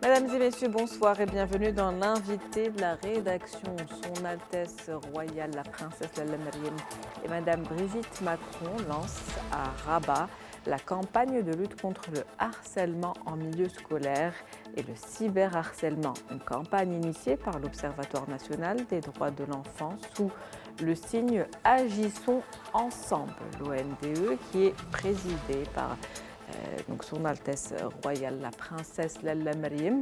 Mesdames et messieurs, bonsoir et bienvenue dans l'invité de la rédaction. Son Altesse Royale, la Princesse Lalla Meriem et Madame Brigitte Macron lancent à Rabat la campagne de lutte contre le harcèlement en milieu scolaire et le cyberharcèlement. Une campagne initiée par l'Observatoire national des droits de l'enfant sous le signe Agissons ensemble, l'ONDE, qui est présidé par donc Son Altesse Royale, la Princesse Lalla Meriem.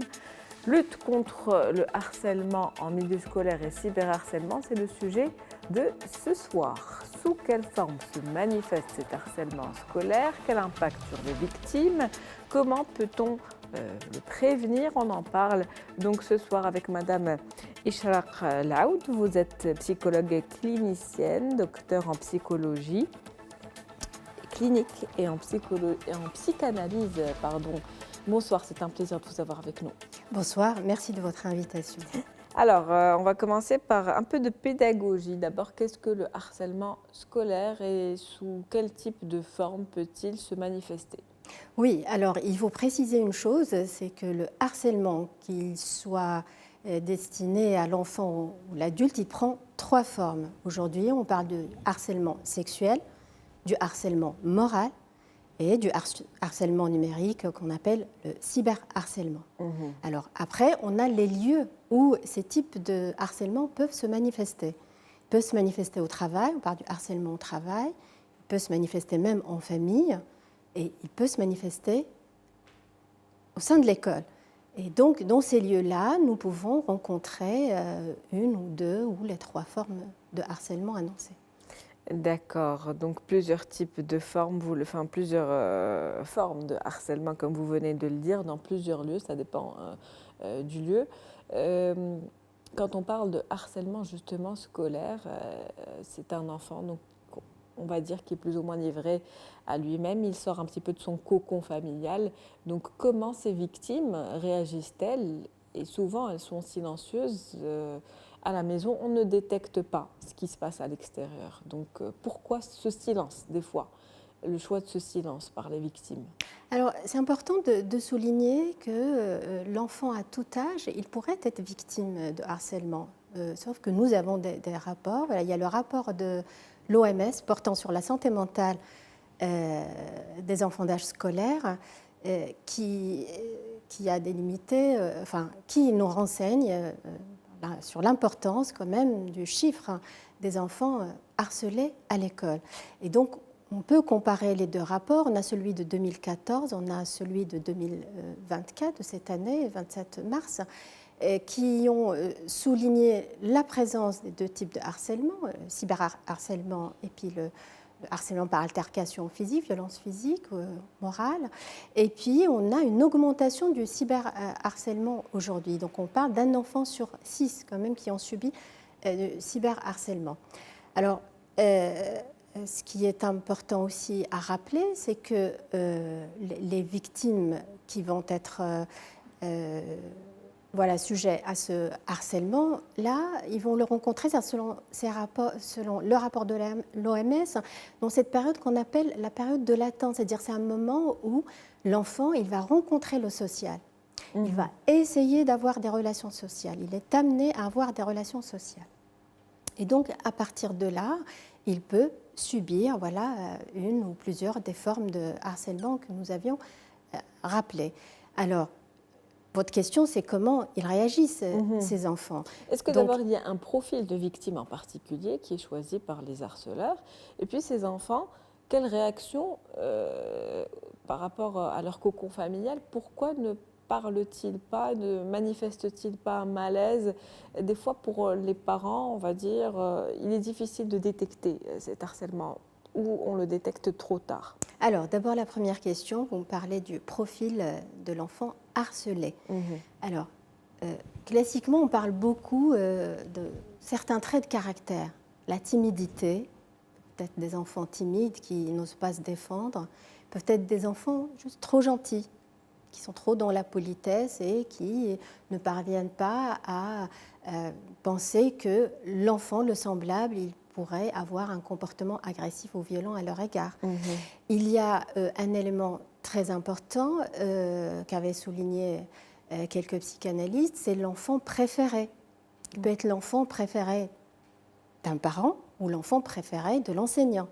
Lutte contre le harcèlement en milieu scolaire et cyberharcèlement, c'est le sujet de ce soir. Sous quelle forme se manifeste cet harcèlement scolaire? Quel impact sur les victimes? Comment peut-on le prévenir? On en parle donc ce soir avec Madame Ishraq Laoud. Vous êtes psychologue clinicienne, docteur en psychologie clinique et en psychanalyse. Bonsoir, c'est un plaisir de vous avoir avec nous. Bonsoir, merci de votre invitation. Alors, on va commencer par un peu de pédagogie. D'abord, qu'est-ce que le harcèlement scolaire et sous quel type de forme peut-il se manifester? Oui, alors il faut préciser une chose, c'est que le harcèlement, qu'il soit destiné à l'enfant ou l'adulte, il prend trois formes. Aujourd'hui, on parle de harcèlement sexuel, du harcèlement moral et du harcèlement numérique qu'on appelle le cyberharcèlement. Alors après, on a les lieux où ces types de harcèlement peuvent se manifester. Ils peuvent se manifester au travail, on parle du harcèlement au travail, il peut se manifester même en famille et il peut se manifester au sein de l'école. Et donc, dans ces lieux-là, nous pouvons rencontrer une ou deux ou les trois formes de harcèlement annoncées. D'accord, donc plusieurs types de formes, plusieurs formes de harcèlement, comme vous venez de le dire, dans plusieurs lieux, ça dépend du lieu. Quand on parle de harcèlement justement scolaire, c'est un enfant, donc on va dire, qui est plus ou moins livré à lui-même, il sort un petit peu de son cocon familial. Donc comment ces victimes réagissent-elles? Et souvent, elles sont silencieuses. À la maison, on ne détecte pas ce qui se passe à l'extérieur. Donc pourquoi ce silence, des fois, le choix de ce silence par les victimes? Alors, c'est important de souligner que l'enfant à tout âge, il pourrait être victime de harcèlement. Sauf que nous avons des rapports. Voilà, il y a le rapport de l'OMS portant sur la santé mentale des enfants d'âge scolaire qui a délimité, qui nous renseigne sur l'importance quand même du chiffre des enfants harcelés à l'école. Et donc, on peut comparer les deux rapports. On a celui de 2014, on a celui de 2024, de cette année, 27 mars, qui ont souligné la présence des deux types de harcèlement, cyberharcèlement et puis le harcèlement par altercation physique, violence physique, morale. Et puis, on a une augmentation du cyberharcèlement aujourd'hui. Donc, on parle d'un enfant sur 6 quand même qui ont subi le cyberharcèlement. Alors, ce qui est important aussi à rappeler, c'est que les victimes qui vont être sujets à ce harcèlement-là, ils vont le rencontrer selon le rapport de l'OMS, dans cette période qu'on appelle la période de latence, c'est-à-dire c'est un moment où l'enfant il va rencontrer le social. Il va essayer d'avoir des relations sociales, il est amené à avoir des relations sociales. Et donc, à partir de là, il peut subir une ou plusieurs des formes de harcèlement que nous avions rappelées. Alors, votre question, c'est comment ils réagissent, ces enfants. Est-ce que d'abord, il y a un profil de victime en particulier qui est choisi par les harceleurs? Et puis, ces enfants, quelle réaction par rapport à leur cocon familial? Pourquoi ne parlent-ils pas, ne manifestent-ils pas un malaise? Des fois, pour les parents, on va dire, il est difficile de détecter cet harcèlement ou on le détecte trop tard. Alors, d'abord, la première question, vous me parlez du profil de l'enfant harcelé. Alors, classiquement, on parle beaucoup de certains traits de caractère. La timidité, peut-être des enfants timides qui n'osent pas se défendre, peut-être des enfants juste trop gentils, qui sont trop dans la politesse et qui ne parviennent pas à penser que l'enfant, le semblable, il pourrait avoir un comportement agressif ou violent à leur égard. Il y a un élément très important qu'avait souligné quelques psychanalystes, c'est l'enfant préféré. Il peut être l'enfant préféré d'un parent ou l'enfant préféré de l'enseignant.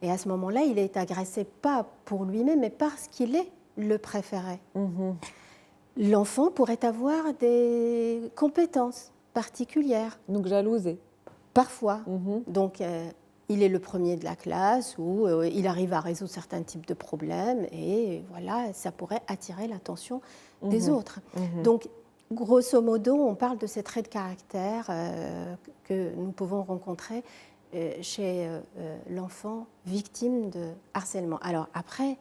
Et à ce moment-là, il est agressé pas pour lui-même, mais parce qu'il est le préféré. L'enfant pourrait avoir des compétences particulières. Donc jalousé. Parfois. Donc, il est le premier de la classe ou il arrive à résoudre certains types de problèmes et voilà, ça pourrait attirer l'attention des autres. Donc, grosso modo, on parle de ces traits de caractère que nous pouvons rencontrer chez l'enfant victime de harcèlement. Alors après,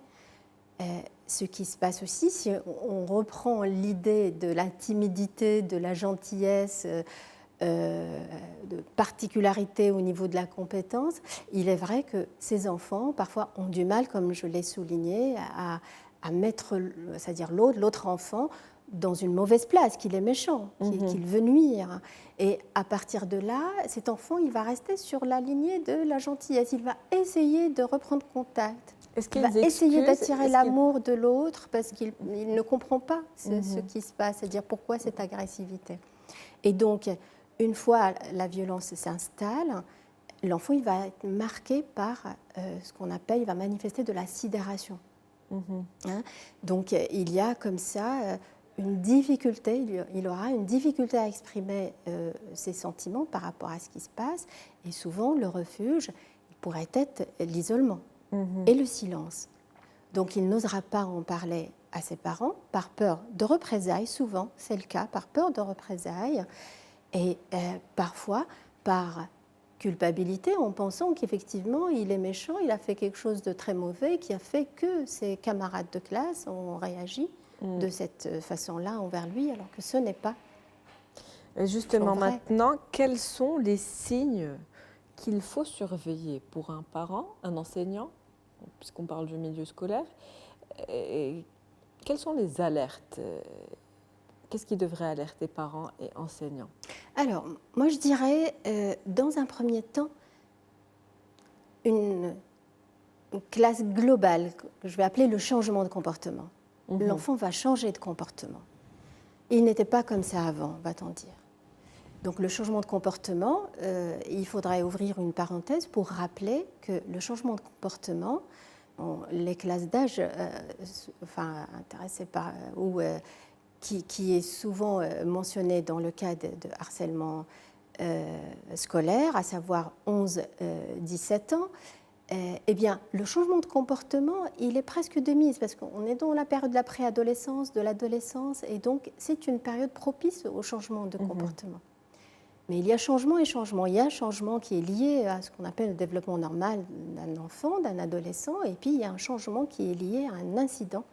ce qui se passe aussi, si on reprend l'idée de la timidité, de la gentillesse, de particularité au niveau de la compétence, il est vrai que ces enfants, parfois, ont du mal, comme je l'ai souligné, à mettre, c'est-à-dire l'autre enfant, dans une mauvaise place, qu'il est méchant, qu'il veut nuire. Et à partir de là, cet enfant, il va rester sur la lignée de la gentillesse. Il va essayer de reprendre contact. Il va essayer d'attirer l'amour de l'autre parce qu'il ne comprend pas ce qui se passe, c'est-à-dire pourquoi cette agressivité. Et donc, une fois la violence s'installe, l'enfant il va être marqué par ce qu'on appelle, il va manifester de la sidération. Donc, il y a comme ça une difficulté, il aura une difficulté à exprimer ses sentiments par rapport à ce qui se passe. Et souvent, le refuge pourrait être l'isolement et le silence. Donc, il n'osera pas en parler à ses parents par peur de représailles, souvent c'est le cas, par peur de représailles, et parfois par culpabilité en pensant qu'effectivement il est méchant, il a fait quelque chose de très mauvais qui a fait que ses camarades de classe ont réagi de cette façon-là envers lui, alors que ce n'est pas. Et justement, maintenant, quels sont les signes qu'il faut surveiller pour un parent, un enseignant, puisqu'on parle du milieu scolaire, et quelles sont les alertes? Qu'est-ce qui devrait alerter parents et enseignants? Alors, moi je dirais, dans un premier temps, une classe globale, que je vais appeler le changement de comportement. L'enfant va changer de comportement. Il n'était pas comme ça avant, va-t-on dire. Donc le changement de comportement, il faudrait ouvrir une parenthèse pour rappeler que le changement de comportement, les classes d'âge intéressées par, qui est souvent mentionné dans le cas de harcèlement scolaire, à savoir 11-17 ans, eh bien, le changement de comportement, il est presque de mise, parce qu'on est dans la période de la préadolescence, de l'adolescence, et donc c'est une période propice au changement de comportement. Mais il y a changement et changement. Il y a un changement qui est lié à ce qu'on appelle le développement normal d'un enfant, d'un adolescent, et puis il y a un changement qui est lié à un incident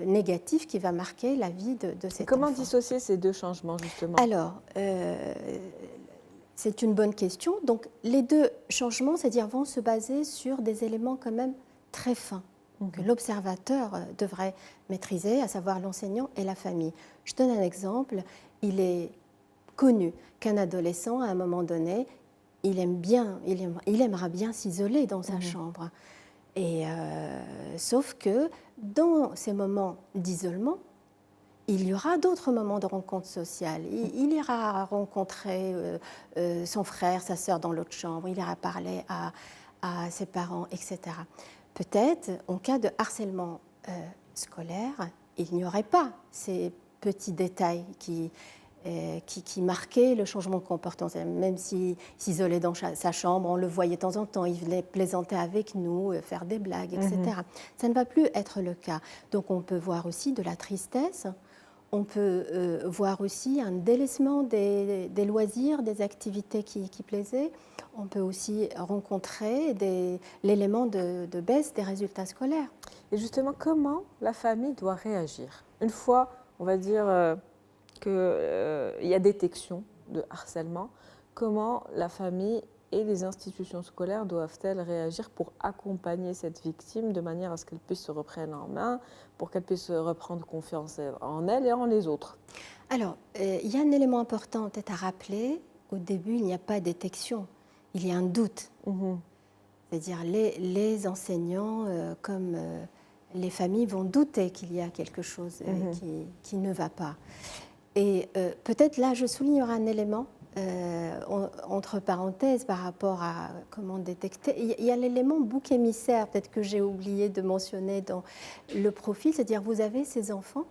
négatif qui va marquer la vie de cet enfant. Comment dissocier ces deux changements, justement? Alors, c'est une bonne question. Donc, les deux changements, c'est-à-dire vont se baser sur des éléments quand même très fins que l'observateur devrait maîtriser, à savoir l'enseignant et la famille. Je donne un exemple. Il est connu qu'un adolescent, à un moment donné, il aimera bien s'isoler dans sa chambre. Et, sauf que dans ces moments d'isolement, il y aura d'autres moments de rencontre sociale. Il ira rencontrer son frère, sa sœur dans l'autre chambre, il ira parler à ses parents, etc. Peut-être, en cas de harcèlement scolaire, il n'y aurait pas ces petits détails qui marquaient le changement de comportement. Même s'il s'isolait dans sa chambre, on le voyait de temps en temps, il venait plaisanter avec nous, faire des blagues, etc. Ça ne va plus être le cas. Donc on peut voir aussi de la tristesse, on peut voir aussi un délaissement des loisirs, des activités qui plaisaient. On peut aussi rencontrer l'élément de baisse des résultats scolaires. Et justement, comment la famille doit réagir? Une fois, on va dire, qu'il y a détection de harcèlement, comment la famille et les institutions scolaires doivent-elles réagir pour accompagner cette victime de manière à ce qu'elle puisse se reprendre en main, pour qu'elle puisse reprendre confiance en elle et en les autres? Alors, il y a un élément important peut-être à rappeler. Au début, il n'y a pas de détection, il y a un doute. C'est-à-dire les enseignants comme les familles vont douter qu'il y a quelque chose qui ne va pas. Et peut-être là, je soulignerai un élément, entre parenthèses, par rapport à comment détecter. Il y a l'élément bouc émissaire, peut-être que j'ai oublié de mentionner dans le profil, c'est-à-dire vous avez ces enfants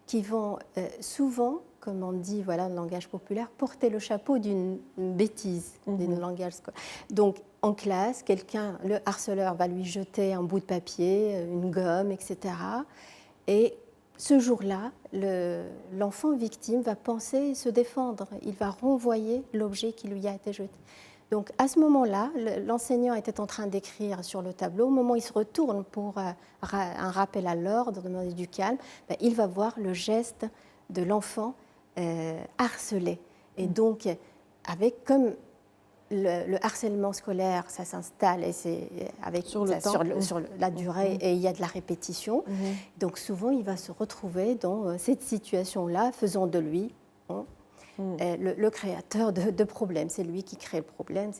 qui vont souvent, comme on dit voilà, dans le langage populaire, porter le chapeau d'une bêtise, d'un langage scolaire. Donc, en classe, le harceleur va lui jeter un bout de papier, une gomme, etc. Et ce jour-là, l'enfant victime va penser se défendre. Il va renvoyer l'objet qui lui a été jeté. Donc, à ce moment-là, l'enseignant était en train d'écrire sur le tableau. Au moment où il se retourne pour un rappel à l'ordre, demander du calme, il va voir le geste de l'enfant harcelé. Et donc, avec comme le harcèlement scolaire, ça s'installe et c'est sur la durée et il y a de la répétition. Donc, souvent, il va se retrouver dans cette situation-là, faisant de lui le créateur de problèmes. C'est lui qui crée le problème.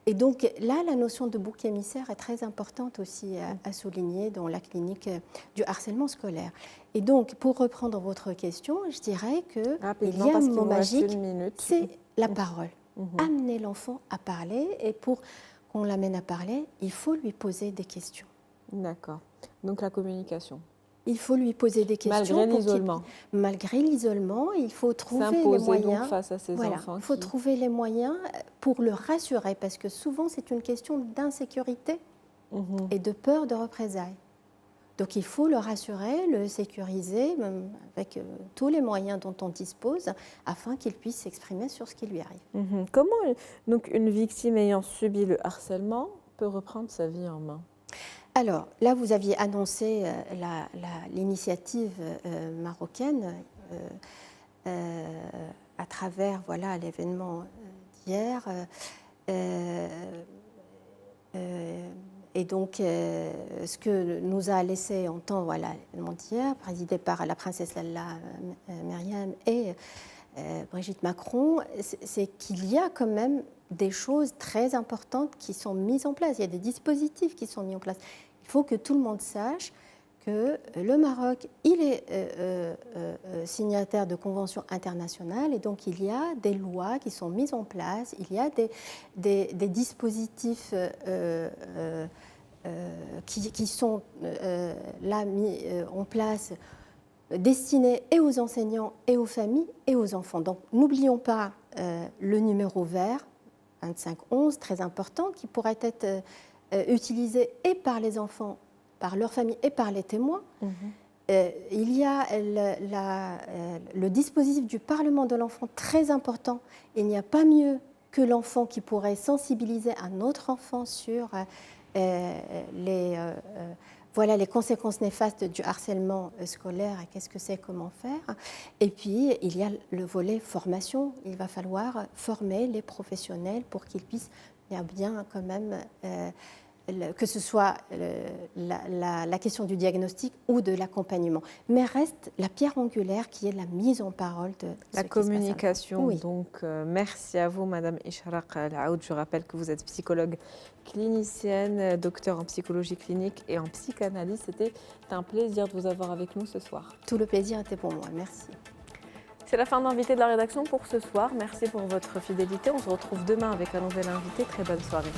Et donc là, la notion de bouc émissaire est très importante aussi à souligner dans la clinique du harcèlement scolaire. Et donc, pour reprendre votre question, je dirais qu'il y a un mot magique, c'est la parole. Amener l'enfant à parler, et pour qu'on l'amène à parler, il faut lui poser des questions. D'accord. Donc la communication. Il faut lui poser des questions. Malgré l'isolement. Malgré l'isolement, il faut trouver les moyens. Donc face à ces enfants. Il faut trouver les moyens pour le rassurer, parce que souvent c'est une question d'insécurité et de peur de représailles. Donc il faut le rassurer, le sécuriser, même avec tous les moyens dont on dispose, afin qu'il puisse s'exprimer sur ce qui lui arrive. Comment donc une victime ayant subi le harcèlement peut reprendre sa vie en main ? Alors, là, vous aviez annoncé l'initiative marocaine à travers l'événement d'hier. Et donc, ce que nous a laissé entendre l'événement d'hier, présidé par la princesse Lalla Meriem et Brigitte Macron, c'est qu'il y a quand même des choses très importantes qui sont mises en place. Il y a des dispositifs qui sont mis en place. Il faut que tout le monde sache que le Maroc, il est signataire de conventions internationales, et donc il y a des lois qui sont mises en place, il y a des dispositifs qui sont là mis en place, destinés et aux enseignants, et aux familles, et aux enfants. Donc n'oublions pas le numéro vert, 2511, très important, qui pourrait être utilisé et par les enfants, par leur famille et par les témoins. Il y a le dispositif du Parlement de l'enfant, très important. Il n'y a pas mieux que l'enfant qui pourrait sensibiliser un autre enfant sur les conséquences néfastes du harcèlement scolaire et qu'est-ce que c'est, comment faire. Et puis, il y a le volet formation. Il va falloir former les professionnels pour qu'ils puissent bien quand même, que ce soit la question du diagnostic ou de l'accompagnement. Mais reste la pierre angulaire qui est la mise en parole de la communication. Oui. Donc, merci à vous, Madame Ishraq Al-Aoud. Je rappelle que vous êtes psychologue clinicienne, docteur en psychologie clinique et en psychanalyse. C'était un plaisir de vous avoir avec nous ce soir. Tout le plaisir était pour moi. Merci. C'est la fin d'invité de la rédaction pour ce soir. Merci pour votre fidélité. On se retrouve demain avec un nouvel invité. Très bonne soirée.